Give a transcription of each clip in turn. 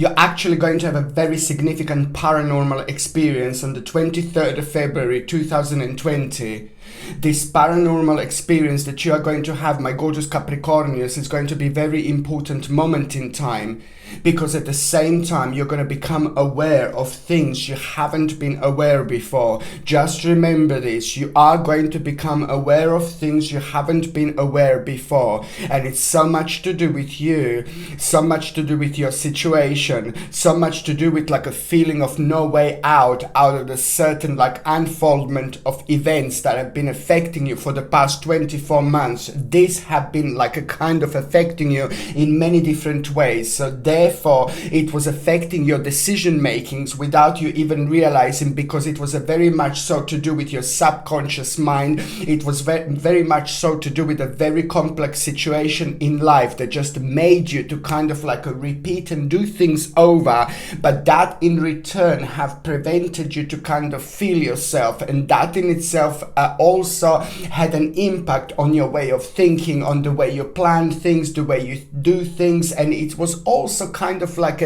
You're actually going to have a very significant paranormal experience on the 23rd of February 2020. This paranormal experience that you are going to have, my gorgeous Capricornians, is going to be a very important moment in time, because at the same time you're going to become aware of things you haven't been aware before. Just remember this, you are going to become aware of things you haven't been aware before, and it's so much to do with you, so much to do with your situation, so much to do with like a feeling of no way out of the certain like unfoldment of events that have been affecting you for the past 24 months. These have been like a kind of affecting you in many different ways, so therefore it was affecting your decision makings without you even realizing, because it was a very much so to do with your subconscious mind. It was very much so to do with a very complex situation in life that just made you to kind of like repeat and do things over, but that in return have prevented you to kind of feel yourself, and that in itself also had an impact on your way of thinking, on the way you plan things, the way you do things. And it was also kind of like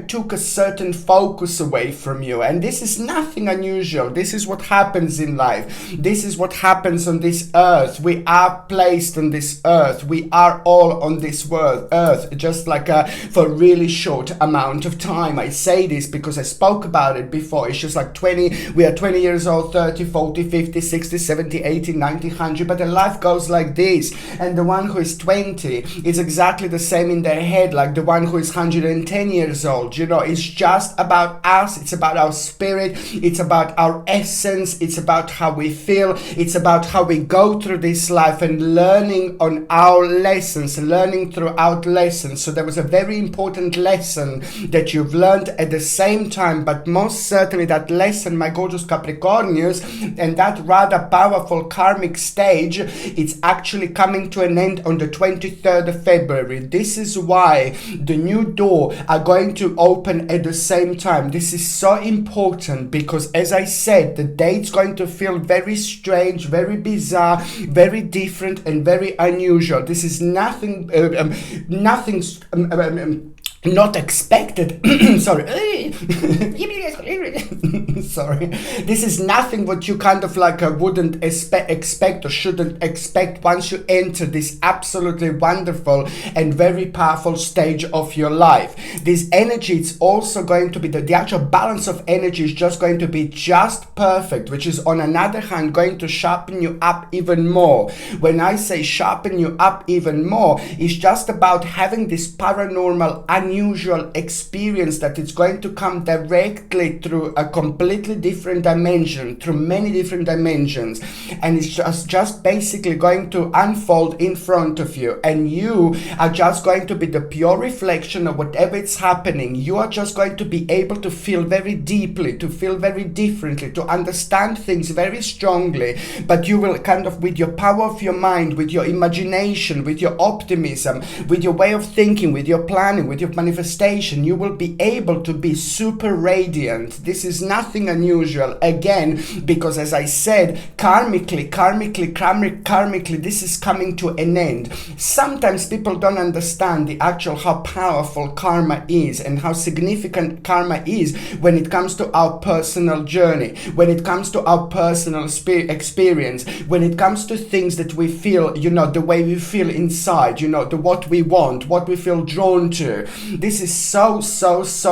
took a certain focus away from you. And this is nothing unusual. This is what happens in life. This is what happens on this earth. We are placed on this earth. We are all on this earth just like for a really short amount of time. I say this because I spoke about it before. It's just like we are 20 years old, 30, 40, 50, 60, 70, 80, 90, 100, but the life goes like this. And the one who is 20 is exactly the same in their head like the one who is 110 years old. You know, it's just about us. It's about our spirit. It's about our essence. It's about how we feel. It's about how we go through this life and learning on our lessons, learning throughout lessons. So there was a very important lesson that you've learned at the same time, but most certainly that lesson, my gorgeous Capricornians, and that rather powerful karmic stage, it's actually coming to an end on the 23rd of February. This is why the new door are going to open at the same time. This is so important because, as I said, the date's going to feel very strange, very bizarre, very different, and very unusual. This is nothing not expected. Sorry. Sorry. This is nothing what you kind of like wouldn't expect or shouldn't expect once you enter this absolutely wonderful and very powerful stage of your life. This energy, it's also going to be the actual balance of energy is just going to be just perfect, which is on another hand going to sharpen you up even more. When I say sharpen you up even more, it's just about having this paranormal unusual experience that it's going to come directly through a completely different dimension, through many different dimensions, and it's just basically going to unfold in front of you, and you are just going to be the pure reflection of whatever is happening. You are just going to be able to feel very deeply, to feel very differently, to understand things very strongly, but you will kind of, with your power of your mind, with your imagination, with your optimism, with your way of thinking, with your planning, with your manifestation, you will be able to be super radiant. This is nothing unusual, again, because as I said, karmically, this is coming to an end. Sometimes people don't understand the actual how powerful karma is and how significant karma is when it comes to our personal journey, when it comes to our personal experience, when it comes to things that we feel, you know, the way we feel inside, you know, what we want, what we feel drawn to. This is so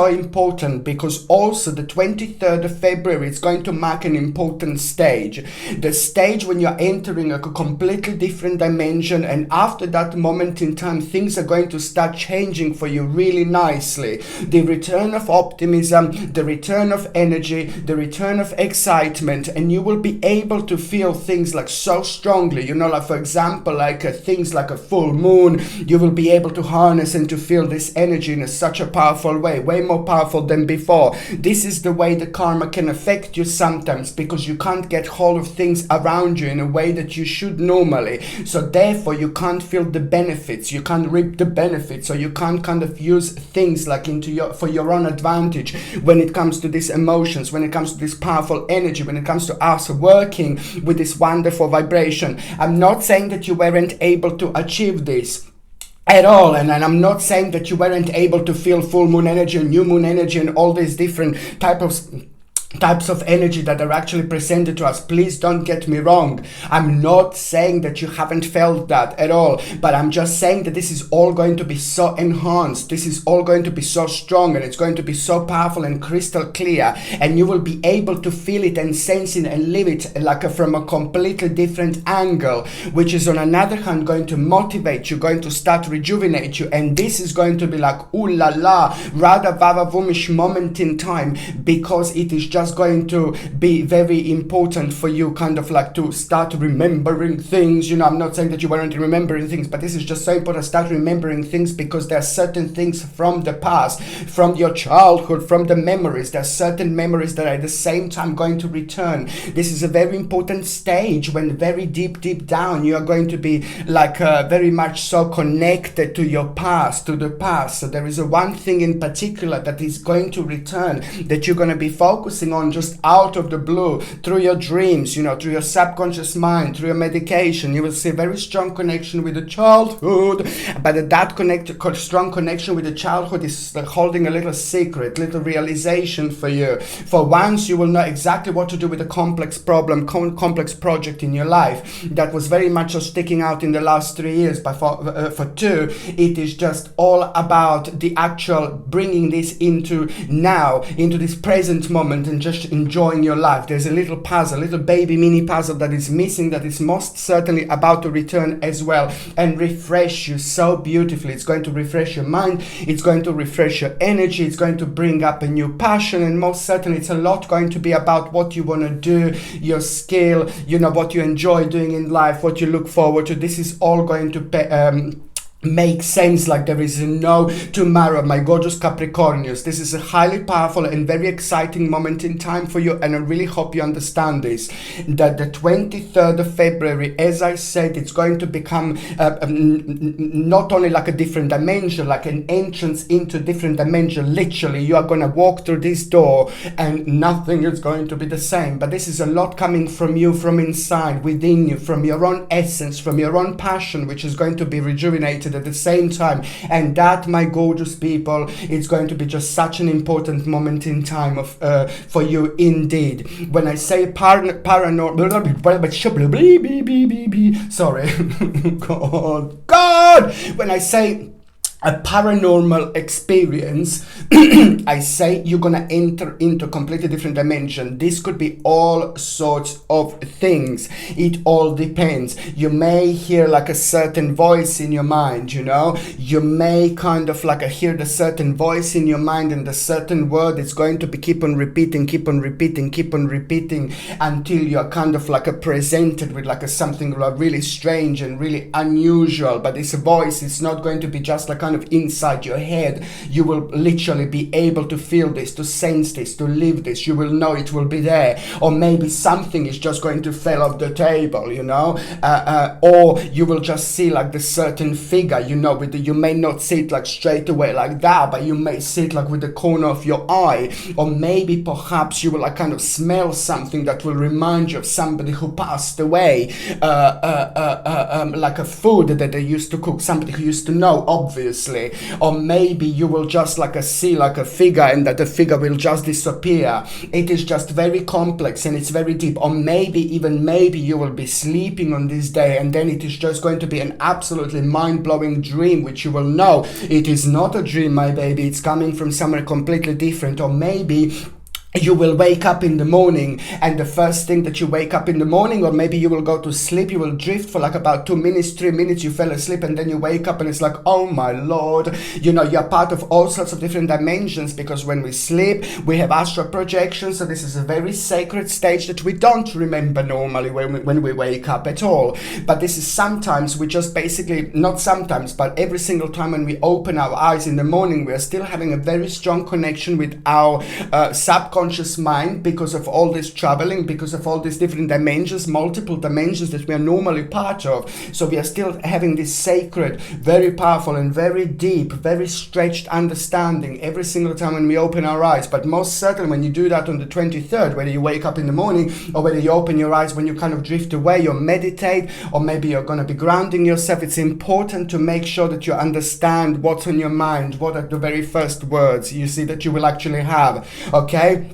important, because also the 23rd of February is going to mark an important stage. The stage when you're entering a completely different dimension, and after that moment in time, things are going to start changing for you really nicely. The return of optimism, the return of energy, the return of excitement, and you will be able to feel things like so strongly, you know, like for example, like things like a full moon, you will be able to harness and to feel this energy in such a powerful way more powerful than before. This is the way the karma can affect you sometimes, because you can't get hold of things around you in a way that you should normally, so therefore you can't feel the benefits, you can't reap the benefits, so you can't kind of use things like for your own advantage when it comes to these emotions, when it comes to this powerful energy, when it comes to us working with this wonderful vibration. I'm not saying that you weren't able to achieve this. at all. And I'm not saying that you weren't able to feel full moon energy and new moon energy and all these different types of energy that are actually presented to us. Please don't get me wrong. I'm not saying that you haven't felt that at all, but I'm just saying that this is all going to be so enhanced. This is all going to be so strong, and it's going to be so powerful and crystal clear, and you will be able to feel it and sense it and live it like from a completely different angle, which is on another hand going to motivate you, going to start rejuvenate you. And this is going to be like, ooh la la, rather vavavumish moment in time, because it is just going to be very important for you kind of like to start remembering things. You know, I'm not saying that you weren't remembering things, but this is just so important. Start remembering things, because there are certain things from the past, from your childhood, from the memories. There are certain memories that are at the same time going to return. This is a very important stage when very deep down you are going to be like very much so connected to your past, to the past. So there is a one thing in particular that is going to return, that you're going to be focusing on just out of the blue, through your dreams, you know, through your subconscious mind, through your medication. You will see a very strong connection with the childhood, but that strong connection with the childhood is holding a little secret, little realization for you. For once, you will know exactly what to do with a complex problem, complex project in your life that was very much sticking out in the last 3 years. But for two, it is just all about the actual bringing this into now, into this present moment, and just enjoying your life. There's a little puzzle, little baby mini puzzle that is missing, that is most certainly about to return as well and refresh you so beautifully. It's going to refresh your mind, it's going to refresh your energy, it's going to bring up a new passion, and most certainly it's a lot going to be about what you want to do, your skill, you know, what you enjoy doing in life, what you look forward to. This is all going to make sense like there is no tomorrow, my gorgeous Capricornians. This is a highly powerful and very exciting moment in time for you, and I really hope you understand this, that the 23rd of February, as I said, it's going to become not only like a different dimension, like an entrance into different dimension. Literally, you are going to walk through this door and nothing is going to be the same. But this is a lot coming from you, from inside, within you, from your own essence, from your own passion, which is going to be rejuvenated at the same time. And that, my gorgeous people, it's going to be just such an important moment in time of for you indeed. When I say paranormal, sorry, God, when I say a paranormal experience, I say you're gonna enter into a completely different dimension. This could be all sorts of things. It all depends. You may hear like a certain voice in your mind, you know. You may kind of like hear the certain voice in your mind, and the certain word is going to be keep on repeating until you're kind of like presented with like something really strange and really unusual. But this voice is not going to be just like kind of inside your head. You will literally be able to feel this, to sense this, to live this. You will know it will be there. Or maybe something is just going to fall off the table, you know, or you will just see like the certain figure, you know, with you may not see it like straight away like that, but you may see it like with the corner of your eye. Or maybe perhaps you will like kind of smell something that will remind you of somebody who passed away, like a food that they used to cook, somebody who used to know, obviously. Or maybe you will just like see like a figure, and that the figure will just disappear. It is just very complex and it's very deep. Or maybe you will be sleeping on this day, and then it is just going to be an absolutely mind-blowing dream, which you will know it is not a dream, my baby. It's coming from somewhere completely different. Or maybe you will wake up in the morning, and the first thing that you wake up in the morning, or maybe you will go to sleep, you will drift for like about 2 minutes, 3 minutes, you fell asleep, and then you wake up and it's like, oh my Lord, you know, you're part of all sorts of different dimensions, because when we sleep, we have astral projections. So this is a very sacred stage that we don't remember normally when we wake up at all. But this is sometimes we just basically, not sometimes, but every single time when we open our eyes in the morning, we are still having a very strong connection with our subconscious subconscious mind, because of all this traveling, because of all these different dimensions, multiple dimensions that we are normally part of. So we are still having this sacred, very powerful and very deep, very stretched understanding every single time when we open our eyes. But most certainly when you do that on the 23rd, whether you wake up in the morning or whether you open your eyes when you kind of drift away or meditate, or maybe you're going to be grounding yourself, it's important to make sure that you understand what's on your mind, what are the very first words you see that you will actually have, okay?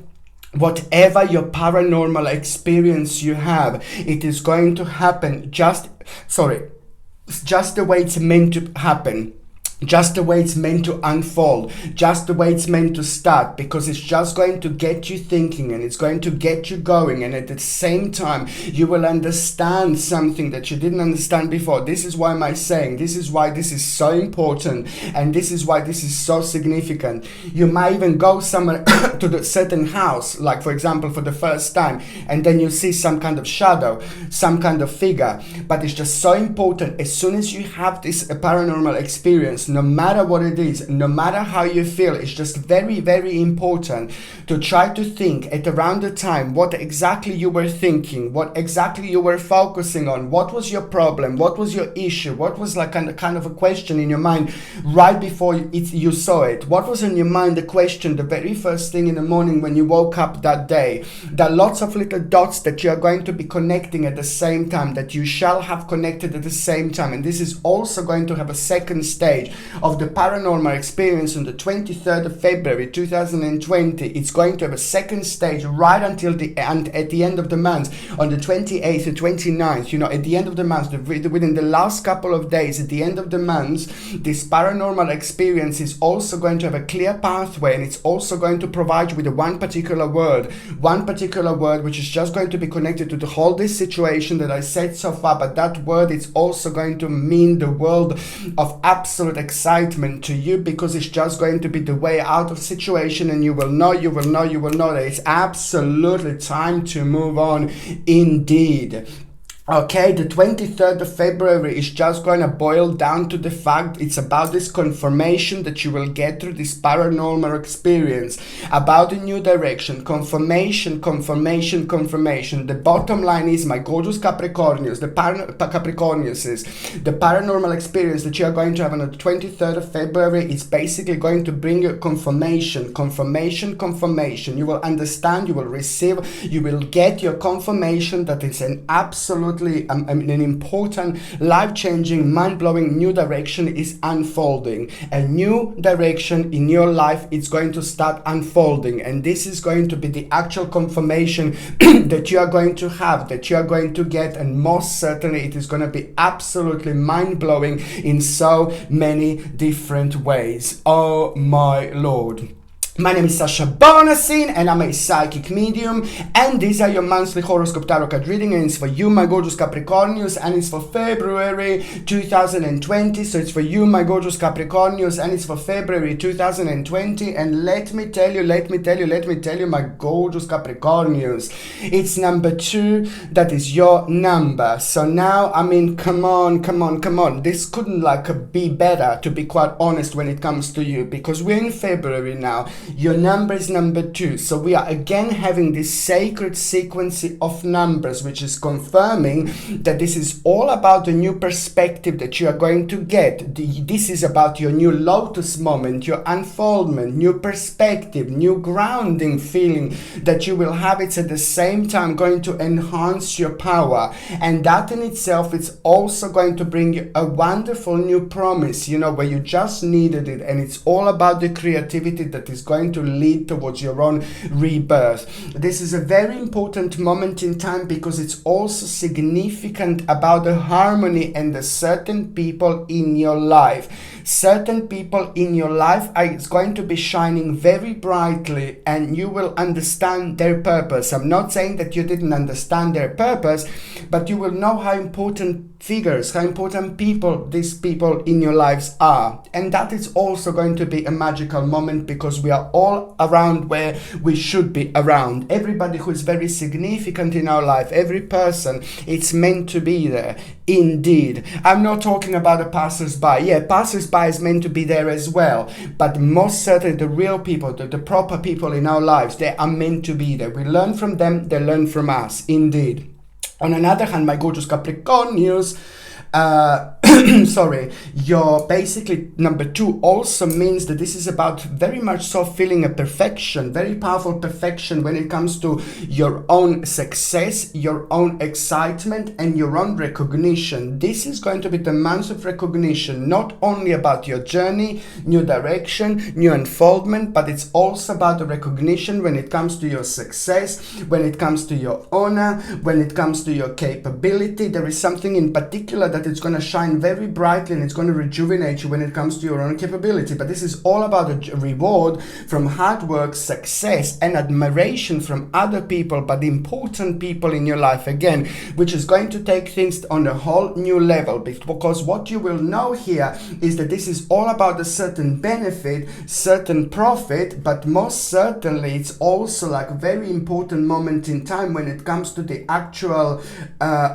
Whatever your paranormal experience you have, it is going to happen just the way it's meant to happen. Just the way it's meant to unfold, just the way it's meant to start, because it's just going to get you thinking and it's going to get you going, and at the same time you will understand something that you didn't understand before. This is why I'm saying, this is why this is so important, and this is why this is so significant. You might even go somewhere to the certain house, like for example for the first time, and then you see some kind of shadow, some kind of figure, but it's just so important. As soon as you have this paranormal experience, no matter what it is, no matter how you feel, it's just very, very important to try to think at around the time what exactly you were thinking, what exactly you were focusing on, what was your problem, what was your issue, what was like kind of a question in your mind right before you saw it, what was in your mind, the question, the very first thing in the morning when you woke up that day. There are lots of little dots that you are going to be connecting at the same time, that you shall have connected at the same time, and this is also going to have a second stage of the paranormal experience on the 23rd of February 2020. It's going to have a second stage right until the end, at the end of the month, on the 28th and 29th, at the end of the month, within the last couple of days, at the end of the month, this paranormal experience is also going to have a clear pathway, and it's also going to provide you with one particular word which is just going to be connected to the whole this situation that I said so far, but that word is also going to mean the world of absolute excitement to you, because it's just going to be the way out of situation, and you will know that it's absolutely time to move on indeed. Okay, the 23rd of February is just going to boil down to the fact it's about this confirmation that you will get through this paranormal experience, about a new direction, confirmation. The bottom line is, my gorgeous Capricornius, the paranormal experience that you are going to have on the 23rd of February is basically going to bring you confirmation. You will understand, you will receive, you will get your confirmation that it's an absolutely an important, life-changing, mind-blowing new direction is unfolding. A new direction in your life is going to start unfolding, and this is going to be the actual confirmation that you are going to have, that you are going to get, and most certainly it is going to be absolutely mind-blowing in so many different ways. Oh my Lord. My name is Sasha Bonasin, and I'm a psychic medium, and these are your monthly horoscope tarot card reading, and it's for you, my gorgeous Capricornius, and it's for February 2020. So it's for you, my gorgeous Capricornius, and it's for February 2020. And let me tell you, my gorgeous Capricornius, it's number 2 that is your number. So now, I mean, come on. This couldn't be better, to be quite honest, when it comes to you, because we're in February now. Your number is number 2. So we are again having this sacred sequence of numbers, which is confirming that this is all about the new perspective that you are going to get. This is about your new lotus moment, your unfoldment, new perspective, new grounding feeling that you will have. It's at the same time going to enhance your power. And that in itself is also going to bring you a wonderful new promise, where you just needed it. And it's all about the creativity that is going to lead towards your own rebirth. This is a very important moment in time, because it's also significant about the harmony and the certain people in your life. Certain people in your life are going to be shining very brightly, and you will understand their purpose. I'm not saying that you didn't understand their purpose, but you will know how important figures, how important people these people in your lives are. And that is also going to be a magical moment, because we are all around where we should be around. Everybody who is very significant in our life, every person, it's meant to be there. Indeed. I'm not talking about the passers-by. Yeah, passers-by is meant to be there as well, but most certainly the real people, the proper people in our lives, they are meant to be there. We learn from them, they learn from us. Indeed. On another hand, my gorgeous Capricornians, sorry, your basically number 2 also means that this is about very much so feeling a perfection, very powerful perfection when it comes to your own success, your own excitement, and your own recognition. This is going to be the month of recognition, not only about your journey, new direction, new unfoldment, but it's also about the recognition when it comes to your success, when it comes to your honor, when it comes to your capability. There is something in particular that it's going to shine very brightly, and it's going to rejuvenate you when it comes to your own capability. But this is all about a reward from hard work, success, and admiration from other people, but important people in your life again, which is going to take things on a whole new level. Because what you will know here is that this is all about a certain benefit, certain profit, but most certainly it's also like a very important moment in time when it comes to the actual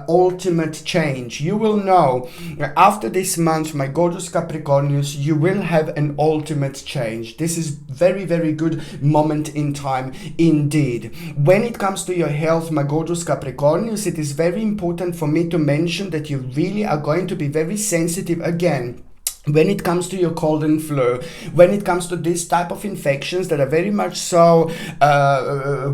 ultimate change. You will know after this month, my gorgeous Capricornians, you will have an ultimate change. This is very, very good moment in time indeed. When it comes to your health, my gorgeous Capricornians, it is very important for me to mention that you really are going to be very sensitive again when it comes to your cold and flu, when it comes to this type of infections that are very much so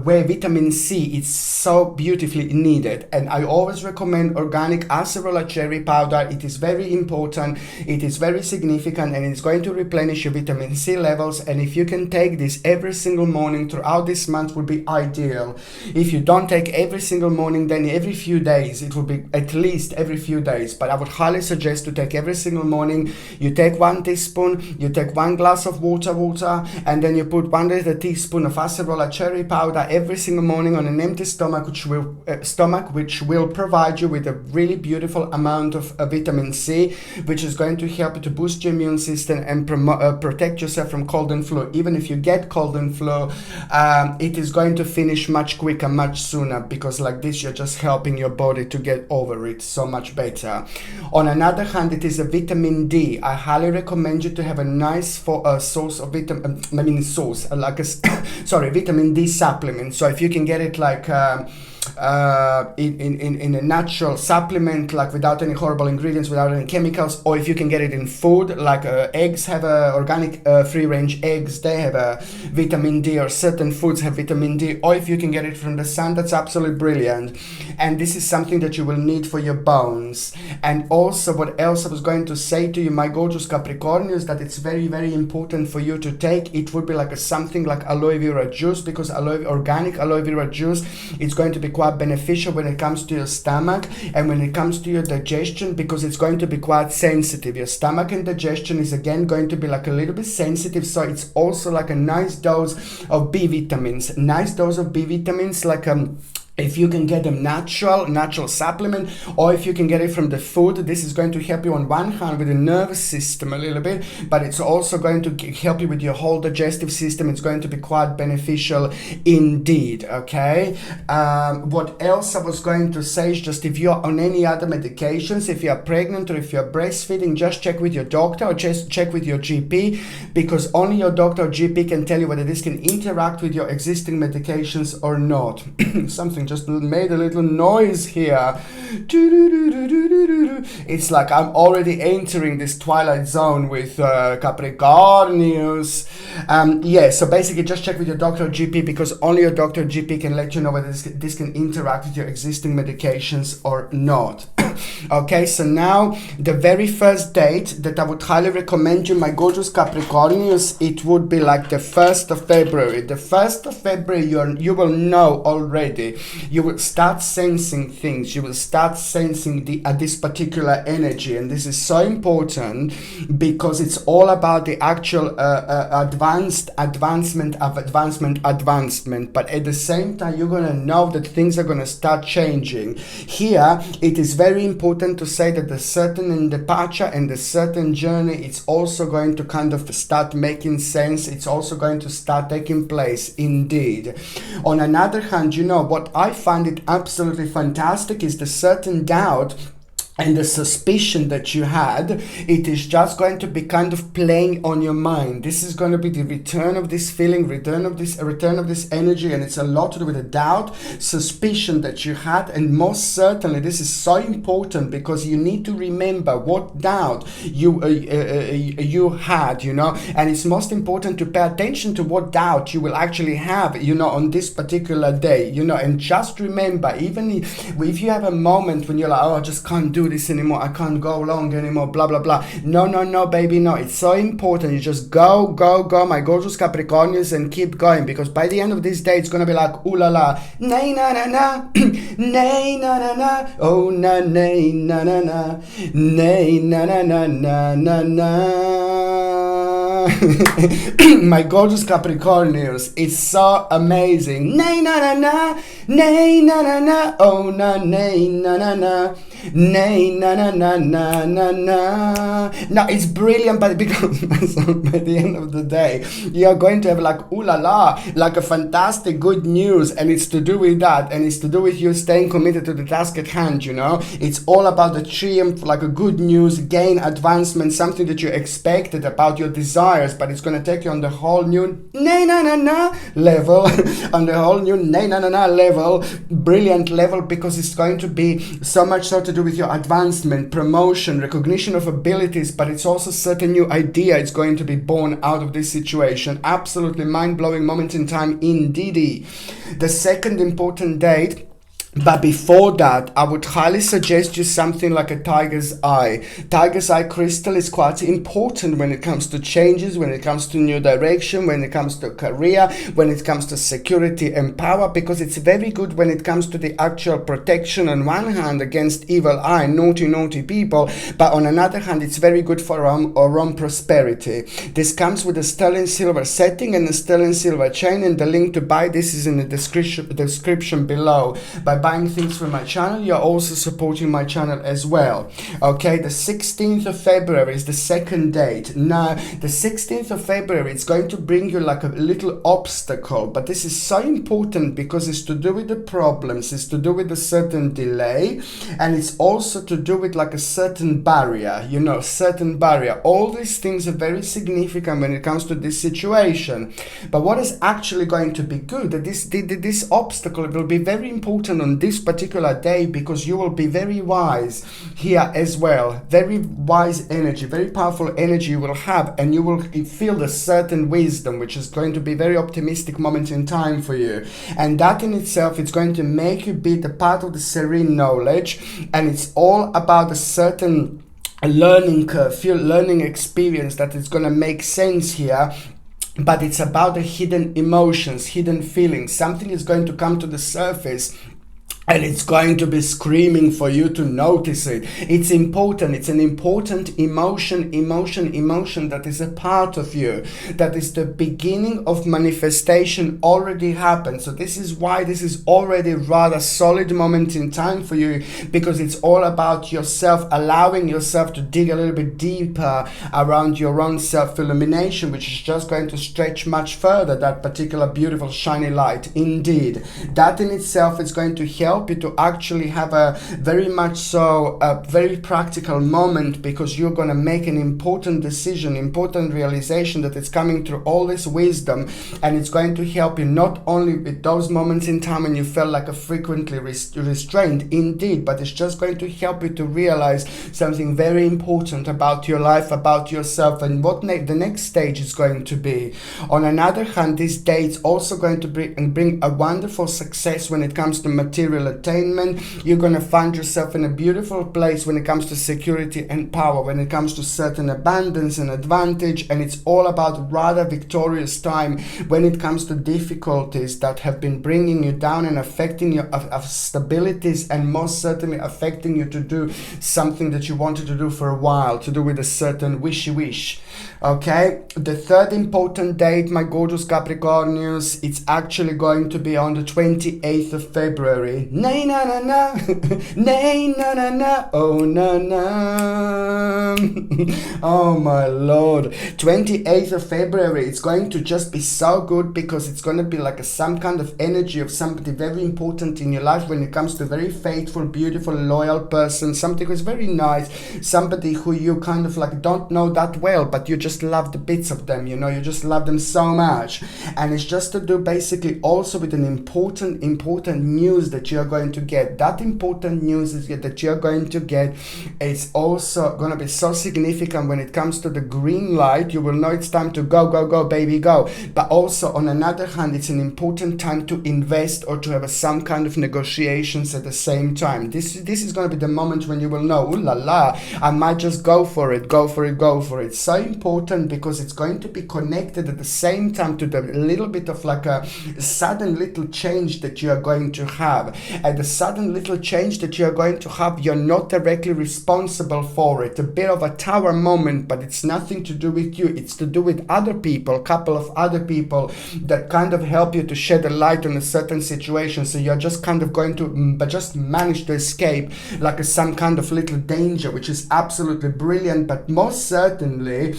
where vitamin C is so beautifully needed. And I always recommend organic acerola cherry powder. It is very important, it is very significant, and it's going to replenish your vitamin C levels. And if you can take this every single morning throughout this month, would be ideal. If you don't take every single morning, then every few days, it will be at least every few days. But I would highly suggest to take every single morning. You take 1 teaspoon, you take 1 glass of water, and then you put 1 teaspoon of acerola cherry powder every single morning on an empty stomach, which will provide you with a really beautiful amount of vitamin C, which is going to help you to boost your immune system and protect yourself from cold and flu. Even if you get cold and flu, it is going to finish much quicker, much sooner, because like this, you're just helping your body to get over it so much better. On another hand, it is a vitamin D. I highly recommend you to have a nice source of vitamin D supplement. So if you can get it like in a natural supplement, like without any horrible ingredients, without any chemicals, or if you can get it in food, like eggs have organic free range eggs, they have a vitamin D, or certain foods have vitamin D, or if you can get it from the sun, that's absolutely brilliant. And this is something that you will need for your bones. And also, what else I was going to say to you, my gorgeous Capricornians, that it's very, very important for you to take. It would be like something like aloe vera juice, because organic aloe vera juice, it's going to be quite beneficial when it comes to your stomach and when it comes to your digestion, because it's going to be quite sensitive. Your stomach and digestion is again going to be like a little bit sensitive, so it's also like a nice dose of B vitamins. Like if you can get them natural supplement, or if you can get it from the food, this is going to help you on one hand with the nervous system a little bit, but it's also going to help you with your whole digestive system. It's going to be quite beneficial indeed. Okay, what else I was going to say is just if you're on any other medications, if you're pregnant or if you're breastfeeding, just check with your doctor or just check with your GP, because only your doctor or GP can tell you whether this can interact with your existing medications or not. Something just made a little noise here. It's like I'm already entering this twilight zone with Capricornius. So basically just check with your doctor or GP, because only your doctor or GP can let you know whether this can interact with your existing medications or not. Okay, so now the very first date that I would highly recommend you, my gorgeous Capricornius, it would be like the 1st of February. The 1st of February, you will know already. You will start sensing things. You will start sensing this particular energy, and this is so important because it's all about the actual advancement. But at the same time, you're gonna know that things are gonna start changing. Here, it is very very important to say that the certain departure and the certain journey, it's also going to kind of start making sense. It's also going to start taking place indeed. On another hand, you know, what I find it absolutely fantastic is the certain doubt and the suspicion that you had. It is just going to be kind of playing on your mind. This is going to be the return of this feeling, return of this energy, and it's a lot to do with the doubt, suspicion that you had. And most certainly this is so important, because you need to remember what doubt you had, you know, and it's most important to pay attention to what doubt you will actually have, you know, on this particular day, you know. And just remember, even if you have a moment when you're like, oh, I just can't do this anymore, I can't go along anymore, blah blah blah, no baby, no, it's so important. You just go my gorgeous Capricornians, and keep going, because by the end of this day it's gonna be like, ooh la la, nay na na na, nay na na na, oh na nay na na na, nay na na na na na na. My gorgeous Capricornians, it's so amazing. Nay na na na, nay na na na, oh na nay na na na, nay na na na na na na. Now it's brilliant, but because by the end of the day you're going to have like, ooh la la, like a fantastic good news, and it's to do with that, and it's to do with you staying committed to the task at hand, you know. It's all about the triumph, like a good news, gain, advancement, something that you expected, about your desires, but it's going to take you on the whole new nay na na na level, on the whole new nay na na na level, brilliant level, because it's going to be so much so to do with your advancement, promotion, recognition of abilities, but it's also certain new idea it's going to be born out of this situation. Absolutely mind-blowing moment in time indeed. The second important date, but before that, I would highly suggest you something like a tiger's eye. Tiger's eye crystal is quite important when it comes to changes, when it comes to new direction, when it comes to career, when it comes to security and power, because it's very good when it comes to the actual protection on one hand against evil eye, naughty people, but on another hand it's very good for our own prosperity. This comes with a sterling silver setting and a sterling silver chain, and the link to buy this is in the description below. By buying things from my channel, you're also supporting my channel as well. Okay, the 16th of February is the second date. Now, the 16th of February, it's going to bring you like a little obstacle, but this is so important because it's to do with the problems, it's to do with a certain delay, and it's also to do with like a certain barrier, you know, certain barrier. All these things are very significant when it comes to this situation. But what is actually going to be good, that this obstacle will be very important on this particular day, because you will be very wise here as well. Very wise energy, very powerful energy you will have, and you will feel a certain wisdom, which is going to be very optimistic moment in time for you. And that in itself, it's going to make you be the part of the serene knowledge, and it's all about a certain learning curve, learning experience that is going to make sense here. But it's about the hidden emotions, hidden feelings. Something is going to come to the surface, and it's going to be screaming for you to notice it. It's important. It's an important emotion that is a part of you. That is the beginning of manifestation already happened. So this is why this is already rather solid moment in time for you, because it's all about yourself, allowing yourself to dig a little bit deeper around your own self-illumination, which is just going to stretch much further that particular beautiful shiny light. Indeed, that in itself is going to help you to actually have a very much so a very practical moment, because you're going to make an important decision, important realization that is coming through all this wisdom, and it's going to help you not only with those moments in time when you felt like a frequently restrained, indeed, but it's just going to help you to realize something very important about your life, about yourself, and what the next stage is going to be. On another hand, this day is also going to bring a wonderful success when it comes to material attainment. You're going to find yourself in a beautiful place when it comes to security and power, when it comes to certain abundance and advantage, and it's all about rather victorious time when it comes to difficulties that have been bringing you down and affecting your stabilities, and most certainly affecting you to do something that you wanted to do for a while, to do with a certain wishy wish. Okay, the third important date, my gorgeous Capricornians, it's actually going to be on the 28th of February. Nay na na na, nay na na na, oh na na. Oh my Lord. 28th of February, it's going to just be so good because it's going to be like some kind of energy of somebody very important in your life when it comes to very faithful, beautiful, loyal person, somebody who's very nice, somebody who you kind of like don't know that well, but you just love the bits of them, you know, you just love them so much. And it's just to do basically also with an important news that you're going to get. That important news is that you're going to get is also going to be so significant when it comes to the green light. You will know it's time to go, go, go, baby, go. But also on another hand, it's an important time to invest or to have some kind of negotiations at the same time. This is going to be the moment when you will know, ooh la la, I might just go for it, go for it, go for it. So important because it's going to be connected at the same time to the little bit of like a sudden little change that you are going to have. And the sudden little change that you are going to have, you're not directly responsible for it. A bit of a tower moment, but it's nothing to do with you. It's to do with other people, a couple of other people that kind of help you to shed a light on a certain situation. So you're just kind of going to just manage to escape like some kind of little danger, which is absolutely brilliant. But most certainly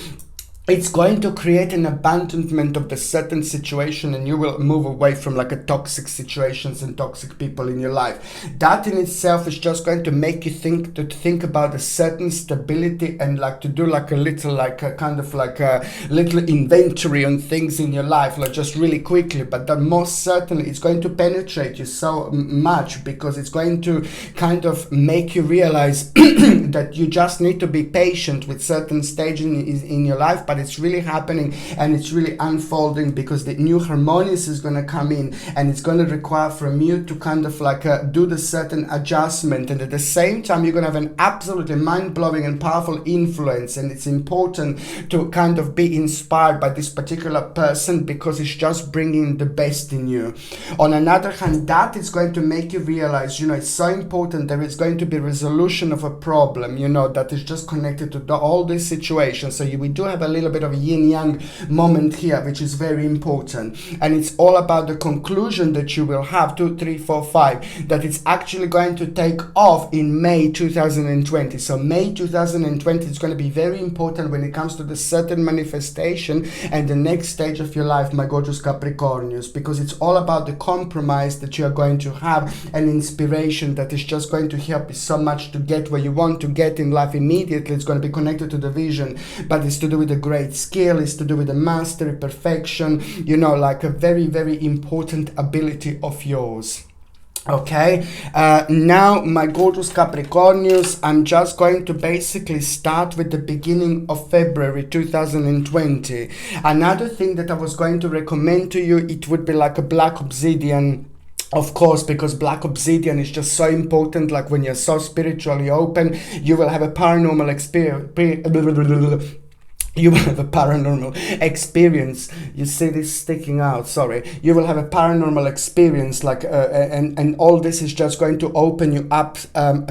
it's going to create an abandonment of the certain situation, and you will move away from like a toxic situations and toxic people in your life. That in itself is just going to make you think about a certain stability and like to do like a little like a kind of like a little inventory on things in your life, like just really quickly. But that most certainly it's going to penetrate you so much because it's going to kind of make you realize that you just need to be patient with certain stages in your life. But it's really happening and it's really unfolding because the new harmonious is going to come in, and it's going to require from you to kind of like do the certain adjustment, and at the same time you're going to have an absolutely mind-blowing and powerful influence. And it's important to kind of be inspired by this particular person because it's just bringing the best in you. On another hand, that is going to make you realize, you know, it's so important. There is going to be resolution of a problem, you know, that is just connected to all these situations. So we do have a little bit of a yin-yang moment here, which is very important. And it's all about the conclusion that you will have, 2, 3, 4, 5, that it's actually going to take off in May 2020. So May 2020 is going to be very important when it comes to the certain manifestation and the next stage of your life, my gorgeous Capricornius, because it's all about the compromise that you are going to have, an inspiration that is just going to help you so much to get where you want to get in life immediately. It's going to be connected to the vision, but it's to do with a great skill, it's to do with the mastery, perfection, you know, like a very, very important ability of yours. Okay, now my gorgeous Capricornius, I'm just going to basically start with the beginning of February 2020. Another thing that I was going to recommend to you, it would be like a black obsidian. Of course, because black obsidian is just so important. Like when you're so spiritually open, you will have a paranormal experience. You will have a paranormal experience. You see this sticking out, sorry. You will have a paranormal experience, like and all this is just going to open you up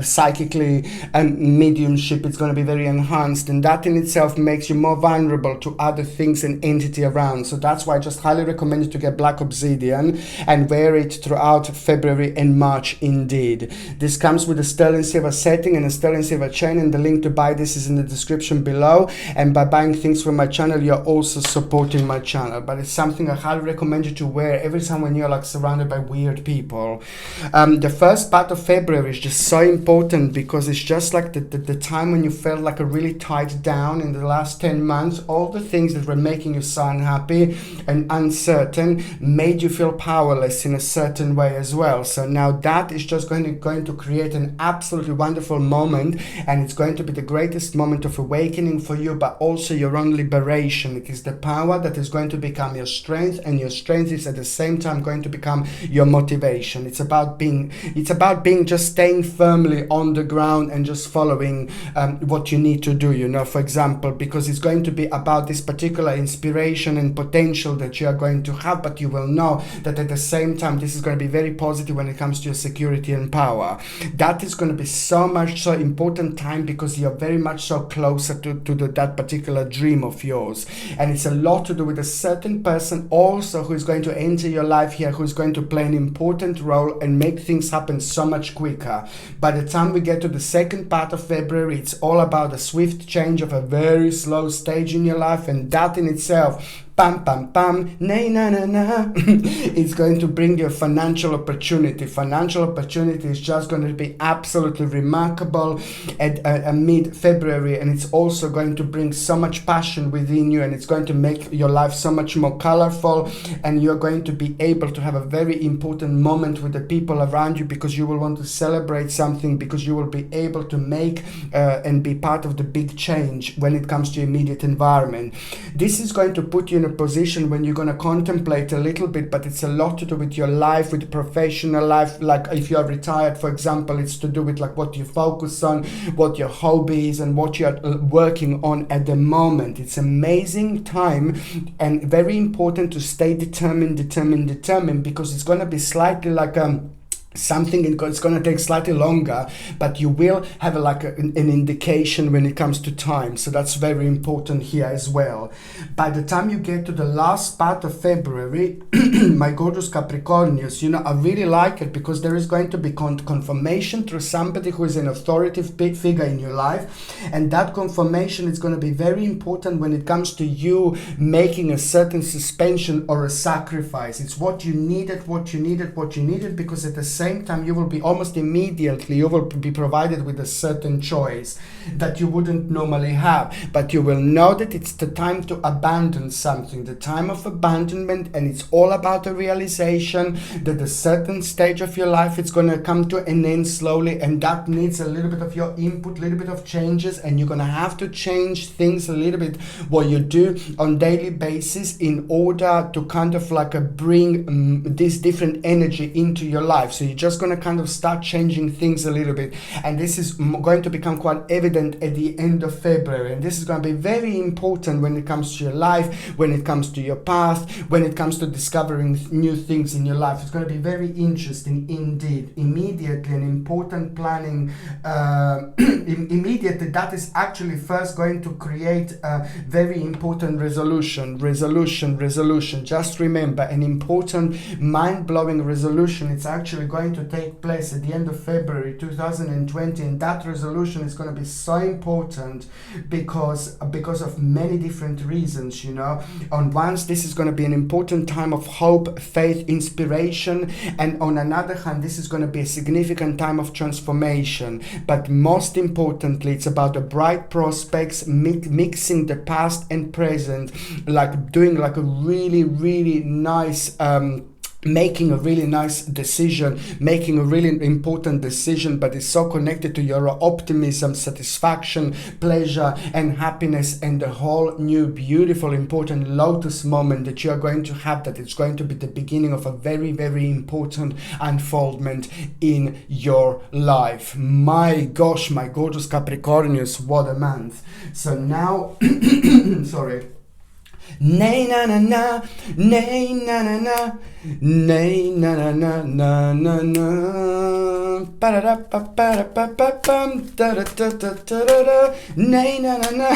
psychically, and mediumship. It's going to be very enhanced, and that in itself makes you more vulnerable to other things and entity around. So that's why I just highly recommend you to get black obsidian and wear it throughout February and March indeed. This comes with a sterling silver setting and a sterling silver chain, and the link to buy this is in the description below. And by buying things from my channel, you're also supporting my channel. But it's something I highly recommend you to wear every time when you're like surrounded by weird people. The first part of February is just so important because it's just like the time when you felt like a really tied down in the last 10 months. All the things that were making you so unhappy and uncertain made you feel powerless in a certain way as well. So now that is just going to create an absolutely wonderful moment, and it's going to be the greatest moment of awakening for you, but also your own liberation. It is the power that is going to become your strength, and your strength is at the same time going to become your motivation. It's about being just staying firmly on the ground and just following what you need to do, you know, for example, because it's going to be about this particular inspiration and potential that you are going to have, but you will know that at the same time this is going to be very positive when it comes to your security and power. That is going to be so important time because you're very much so closer to that particular dream of yours. And it's a lot to do with a certain person also who is going to enter your life here, who is going to play an important role and make things happen so much quicker. By the time we get to the second part of February, it's all about a swift change of a very slow stage in your life, and that in itself, pam pam pam, nay na na na, it's going to bring you a financial opportunity. Financial opportunity is just going to be absolutely remarkable at mid-February, and it's also going to bring so much passion within you, and it's going to make your life so much more colorful, and you're going to be able to have a very important moment with the people around you, because you will want to celebrate something, because you will be able to make and be part of the big change when it comes to your immediate environment. This is going to put you in a position when you're going to contemplate a little bit, but it's a lot to do with your life, with professional life. Like if you are retired, for example, it's to do with like what you focus on, what your hobby is, and what you're working on at the moment. It's amazing time, and very important to stay determined, because it's going to be slightly like something, it's going to take slightly longer, but you will have an indication when it comes to time. So that's very important here as well. By the time you get to the last part of February, my gorgeous Capricornius, I really like it, because there is going to be confirmation through somebody who is an authoritative figure in your life, and that confirmation is going to be very important when it comes to you making a certain suspension or a sacrifice. It's what you needed, because at the same time you will be almost immediately, you will be provided with a certain choice that you wouldn't normally have, but you will know that it's the time to abandon something, the time of abandonment, and it's all about a realization that a certain stage of your life it's going to come to an end slowly, and that needs a little bit of your input, a little bit of changes, and you're going to have to change things a little bit, what you do on daily basis, in order to kind of bring this different energy into your life. So you're just going to kind of start changing things a little bit, and this is going to become quite evident at the end of February, and this is going to be very important when it comes to your life, when it comes to your path, when it comes to discovering new things in your life. It's going to be very interesting indeed. Immediately an important planning, immediately that is actually first going to create a very important resolution. Just remember, an important mind-blowing resolution, it's actually going to take place at the end of February 2020, and that resolution is going to be so important because of many different reasons. On once, this is going to be an important time of hope, faith, inspiration, and on another hand, this is going to be a significant time of transformation. But most importantly, it's about the bright prospects, mixing the past and present, like doing like a really nice making a really nice decision, making a really important decision, but it's so connected to your optimism, satisfaction, pleasure, and happiness, and the whole new, beautiful, important lotus moment that you're going to have, that it's going to be the beginning of a very, very important unfoldment in your life. My gosh, my gorgeous Capricornius, what a month. So now, sorry. Nay na na na, nay na na na, nay na na na na na na, pa da pa pa pa pa pam, da da da da da da, nay na na na.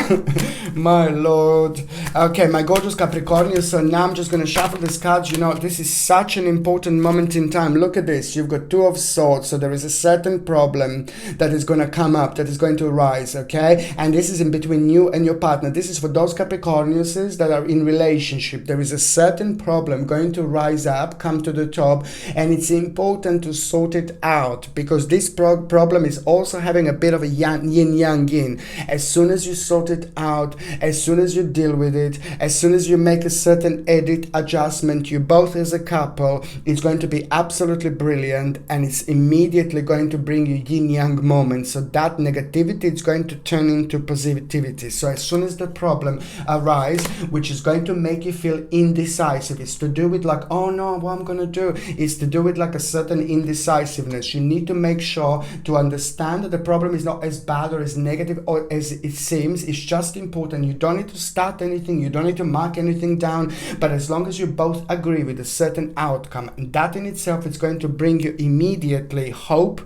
My lord. Okay, my gorgeous Capricornius. So now I'm just gonna shuffle these cards. This is such an important moment in time. Look at this. You've got Two of Swords. So there is a certain problem that is gonna come up, that is going to arise. Okay, and this is in between you and your partner. This is for those Capricorniuses that are in relationship. There is a certain problem going to rise up, come to the top, and it's important to sort it out, because this problem is also having a bit of a yin yang yin. As soon as you sort it out, as soon as you deal with it, as soon as you make a certain edit, adjustment, you both as a couple, it's going to be absolutely brilliant, and it's immediately going to bring you yin yang moments. So that negativity is going to turn into positivity. So as soon as the problem arises, which is going to make you feel indecisive, it's to do with like, oh no, know what I'm gonna do. It's to do with like a certain indecisiveness. You need to make sure to understand that the problem is not as bad or as negative or as it seems. It's just important. You don't need to start anything, you don't need to mark anything down, but as long as you both agree with a certain outcome, and that in itself is going to bring you immediately hope.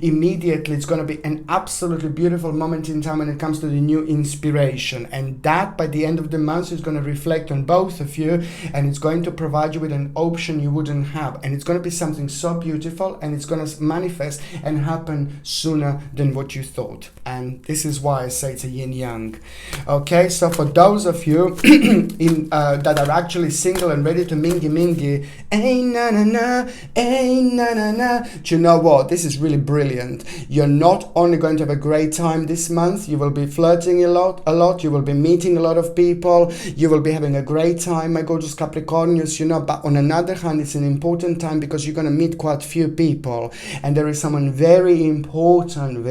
Immediately it's going to be an absolutely beautiful moment in time when it comes to the new inspiration, and that by the end of the month is going to reflect on both of you, and it's going to provide you with an option you wouldn't have, and it's going to be something so beautiful, and it's going to manifest and happen sooner than what you thought. And this is why I say it's a yin yang. Okay, so for those of you that are actually single and ready to mingy, na na na, na na na, do you know what? This is really brilliant. You're not only going to have a great time this month, you will be flirting a lot, you will be meeting a lot of people, you will be having a great time, my gorgeous Capricornians, you know, but on another hand, it's an important time because you're going to meet quite few people, and there is someone very important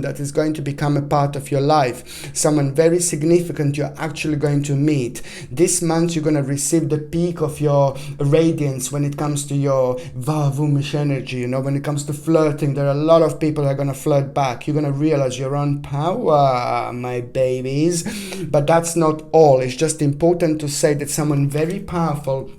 that is going to become a part of your life, someone very significant you're actually going to meet. This month you're going to receive the peak of your radiance when it comes to your womanish energy, you know, when it comes to flirting. There are a lot of people that are going to flirt back. You're going to realize your own power, my babies. But that's not all. It's just important to say that someone very powerful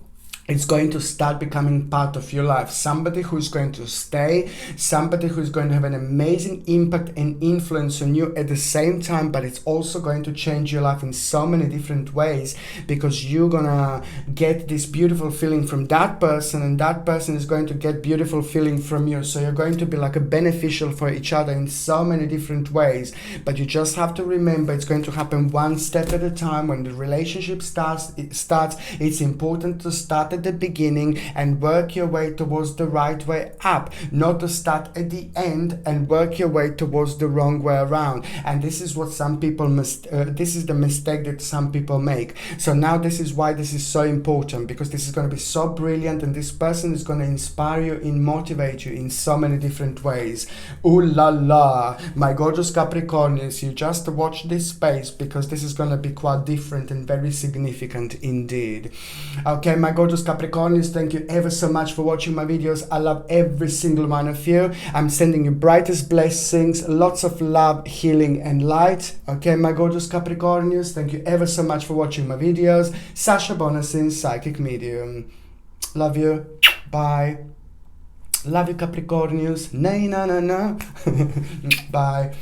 it's going to start becoming part of your life. Somebody who's going to stay, somebody who's going to have an amazing impact and influence on you at the same time, but it's also going to change your life in so many different ways, because you're gonna get this beautiful feeling from that person, and that person is going to get beautiful feeling from you. So you're going to be like a beneficial for each other in so many different ways. But you just have to remember it's going to happen one step at a time. When the relationship starts, it's important to start at the beginning and work your way towards the right way up, not to start at the end and work your way towards the wrong way around. And this is what some people this is the mistake that some people make. So now this is why this is so important, because this is going to be so brilliant, and this person is going to inspire you and motivate you in so many different ways. Ooh la la, my gorgeous Capricornians, you just watch this space, because this is going to be quite different and very significant indeed. Okay, my gorgeous Capricornians, thank you ever so much for watching my videos. I love every single one of you. I'm sending you brightest blessings, lots of love, healing and light. Okay, my gorgeous Capricornians, thank you ever so much for watching my videos. Sasha Bonasin, Psychic Medium. Love you. Bye. Love you, Capricornians. Nay, na na na. Bye.